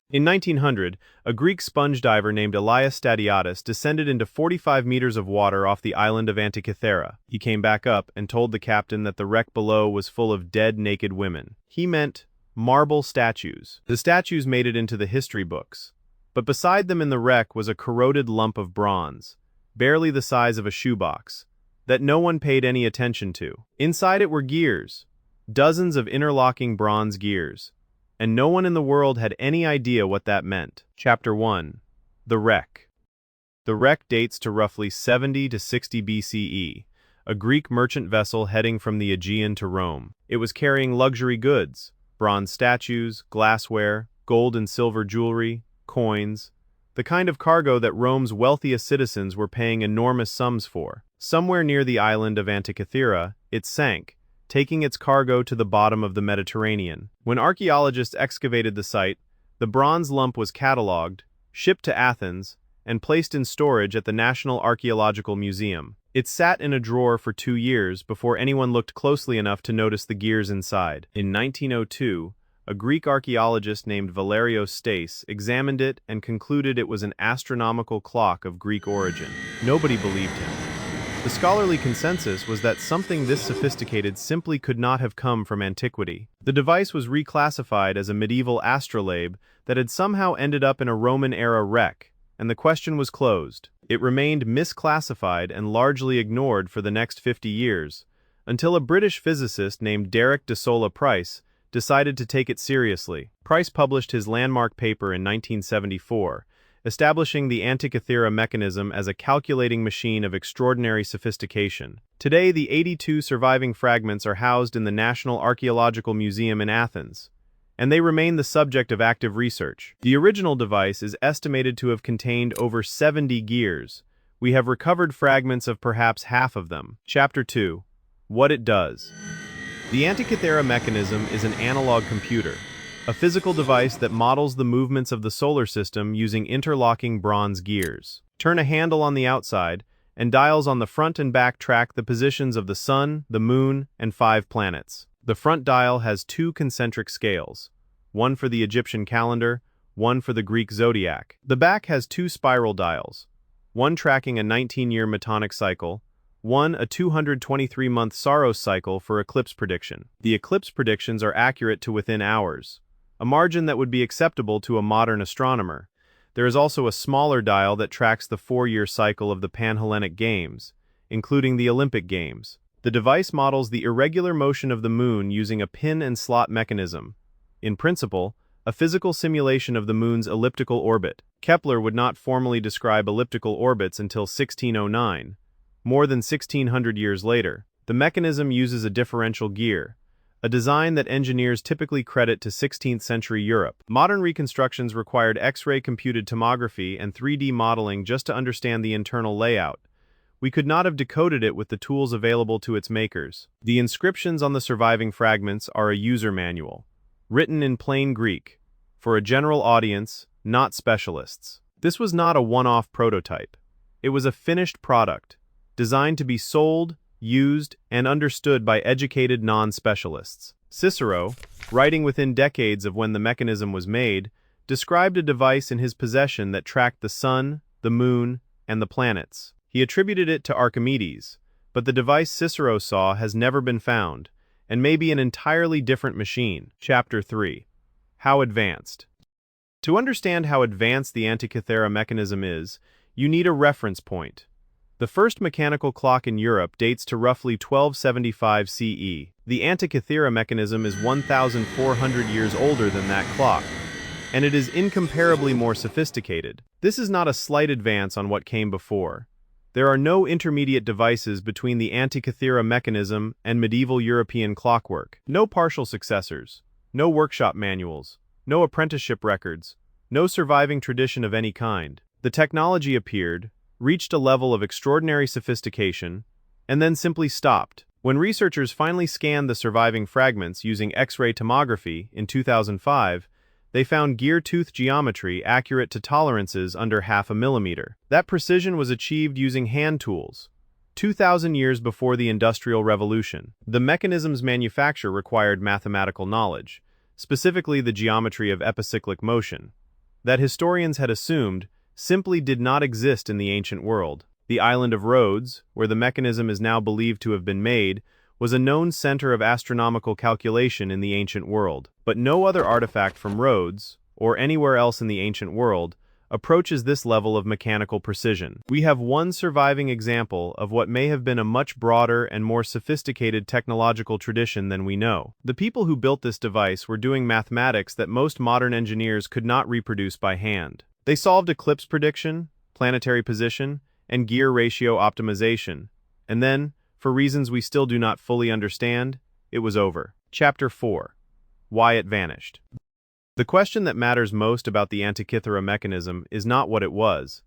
In 1900, a Greek sponge diver named Elias Stadiatis descended into 45 meters of water off the island of Antikythera. He came back up and told the captain that the wreck below was full of dead, naked women. He meant marble statues. The statues made it into the history books. But beside them in the wreck was a corroded lump of bronze, barely the size of a shoebox, that no one paid any attention to. Inside it were gears, dozens of interlocking bronze gears, and no one in the world had any idea what that meant. Chapter 1. The Wreck. The wreck dates to roughly 70 to 60 BCE, a Greek merchant vessel heading from the Aegean to Rome. It was carrying luxury goods, bronze statues, glassware, gold and silver jewelry, coins, the kind of cargo that Rome's wealthiest citizens were paying enormous sums for. Somewhere near the island of Antikythera, it sank, taking its cargo to the bottom of the Mediterranean. When archaeologists excavated the site, the bronze lump was catalogued, shipped to Athens, and placed in storage at the National Archaeological Museum. It sat in a drawer for 2 years before anyone looked closely enough to notice the gears inside. In 1902, a Greek archaeologist named Valerios Stais examined it and concluded it was an astronomical clock of Greek origin. Nobody believed him. The scholarly consensus was that something this sophisticated simply could not have come from antiquity. The device was reclassified as a medieval astrolabe that had somehow ended up in a Roman-era wreck, and the question was closed. It remained misclassified and largely ignored for the next 50 years, until a British physicist named Derek de Solla Price decided to take it seriously. Price published his landmark paper in 1974, establishing the Antikythera mechanism as a calculating machine of extraordinary sophistication. Today, the 82 surviving fragments are housed in the National Archaeological Museum in Athens, and they remain the subject of active research. The original device is estimated to have contained over 70 gears. We have recovered fragments of perhaps half of them. Chapter 2. What it does. The Antikythera mechanism is an analog computer, a physical device that models the movements of the solar system using interlocking bronze gears. Turn a handle on the outside, and dials on the front and back track the positions of the Sun, the Moon, and 5 planets. The front dial has 2 concentric scales, one for the Egyptian calendar, one for the Greek zodiac. The back has 2 spiral dials, one tracking a 19-year Metonic cycle, one a 223-month Saros cycle for eclipse prediction. The eclipse predictions are accurate to within hours, a margin that would be acceptable to a modern astronomer. There is also a smaller dial that tracks the 4-year cycle of the Pan-Hellenic Games, including the Olympic Games. The device models the irregular motion of the Moon using a pin and slot mechanism. In principle, a physical simulation of the Moon's elliptical orbit. Kepler would not formally describe elliptical orbits until 1609, more than 1600 years later. The mechanism uses a differential gear, a design that engineers typically credit to 16th century Europe. Modern reconstructions required X-ray computed tomography and 3D modeling just to understand the internal layout. We could not have decoded it with the tools available to its makers. The inscriptions on the surviving fragments are a user manual, written in plain Greek, for a general audience, not specialists. This was not a one-off prototype. It was a finished product, designed to be sold, used, and understood by educated non-specialists. Cicero, writing within decades of when the mechanism was made, described a device in his possession that tracked the Sun, the Moon, and the planets. He attributed it to Archimedes, but the device Cicero saw has never been found, and may be an entirely different machine. Chapter 3. How advanced? To understand how advanced the Antikythera mechanism is, you need a reference point. The first mechanical clock in Europe dates to roughly 1275 CE. The Antikythera mechanism is 1,400 years older than that clock, and it is incomparably more sophisticated. This is not a slight advance on what came before. There are no intermediate devices between the Antikythera mechanism and medieval European clockwork. No partial successors, no workshop manuals, no apprenticeship records, no surviving tradition of any kind. The technology appeared, reached a level of extraordinary sophistication, and then simply stopped. When researchers finally scanned the surviving fragments using X-ray tomography in 2005, they found gear tooth geometry accurate to tolerances under 0.5 millimeter. That precision was achieved using hand tools, 2,000 years before the Industrial Revolution. The mechanism's manufacture required mathematical knowledge, specifically the geometry of epicyclic motion, that historians had assumed simply did not exist in the ancient world. The island of Rhodes, where the mechanism is now believed to have been made, was a known center of astronomical calculation in the ancient world. But no other artifact from Rhodes, or anywhere else in the ancient world, approaches this level of mechanical precision. We have one surviving example of what may have been a much broader and more sophisticated technological tradition than we know. The people who built this device were doing mathematics that most modern engineers could not reproduce by hand. They solved eclipse prediction, planetary position, and gear ratio optimization, and then, for reasons we still do not fully understand, it was over. Chapter 4. Why it vanished. The question that matters most about the Antikythera mechanism is not what it was.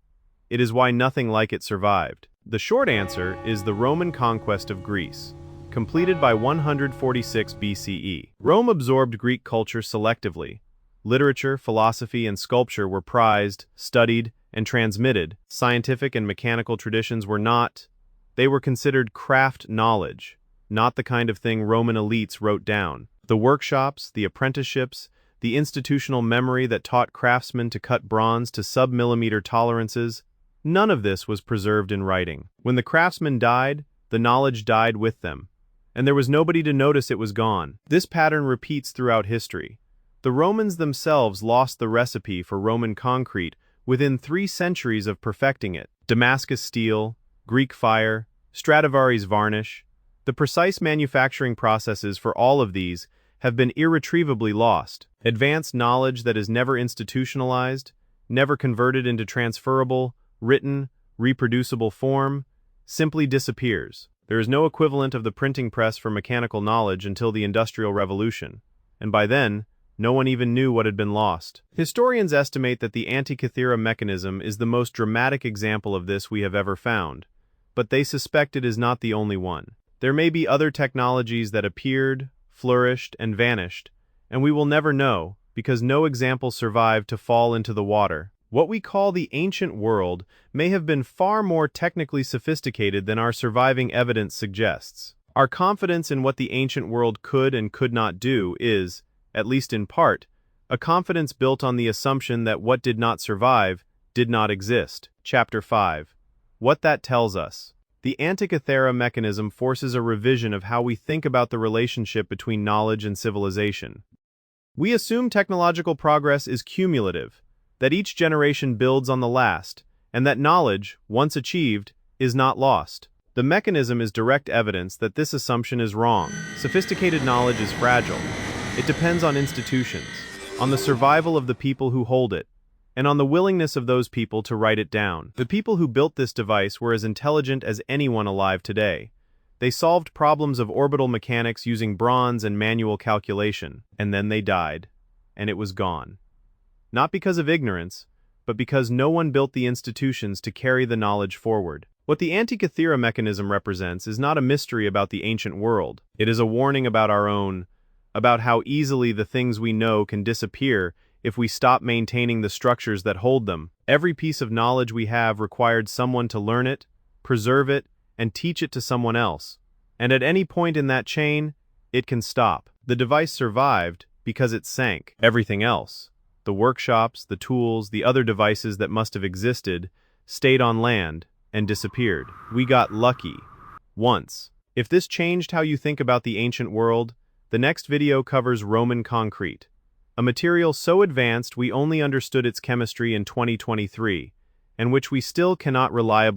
It is why nothing like it survived. The short answer is the Roman conquest of Greece, completed by 146 BCE. Rome absorbed Greek culture selectively. Literature, philosophy, and sculpture were prized, studied, and transmitted. Scientific and mechanical traditions were not. They were considered craft knowledge, not the kind of thing Roman elites wrote down. The workshops, the apprenticeships, the institutional memory that taught craftsmen to cut bronze to sub-millimeter tolerances, none of this was preserved in writing. When the craftsmen died, the knowledge died with them, and there was nobody to notice it was gone. This pattern repeats throughout history. The Romans themselves lost the recipe for Roman concrete within 3 centuries of perfecting it. Damascus steel, Greek fire, Stradivari's varnish. The precise manufacturing processes for all of these have been irretrievably lost. Advanced knowledge that is never institutionalized, never converted into transferable, written, reproducible form, simply disappears. There is no equivalent of the printing press for mechanical knowledge until the Industrial Revolution, and by then, no one even knew what had been lost. Historians estimate that the Antikythera mechanism is the most dramatic example of this we have ever found, but they suspect it is not the only one. There may be other technologies that appeared, flourished, and vanished, and we will never know, because no example survived to fall into the water. What we call the ancient world may have been far more technically sophisticated than our surviving evidence suggests. Our confidence in what the ancient world could and could not do is, at least in part, a confidence built on the assumption that what did not survive did not exist. Chapter 5. What that tells us. The Antikythera mechanism forces a revision of how we think about the relationship between knowledge and civilization. We assume technological progress is cumulative, that each generation builds on the last, and that knowledge, once achieved, is not lost. The mechanism is direct evidence that this assumption is wrong. Sophisticated knowledge is fragile. It depends on institutions, on the survival of the people who hold it, and on the willingness of those people to write it down. The people who built this device were as intelligent as anyone alive today. They solved problems of orbital mechanics using bronze and manual calculation, and then they died, and it was gone. Not because of ignorance, but because no one built the institutions to carry the knowledge forward. What the Antikythera mechanism represents is not a mystery about the ancient world. It is a warning about our own, about how easily the things we know can disappear if we stop maintaining the structures that hold them. Every piece of knowledge we have required someone to learn it, preserve it, and teach it to someone else. And at any point in that chain, it can stop. The device survived because it sank. Everything else, the workshops, the tools, the other devices that must have existed, stayed on land and disappeared. We got lucky. Once. If this changed how you think about the ancient world, the next video covers Roman concrete, a material so advanced we only understood its chemistry in 2023, and which we still cannot reliably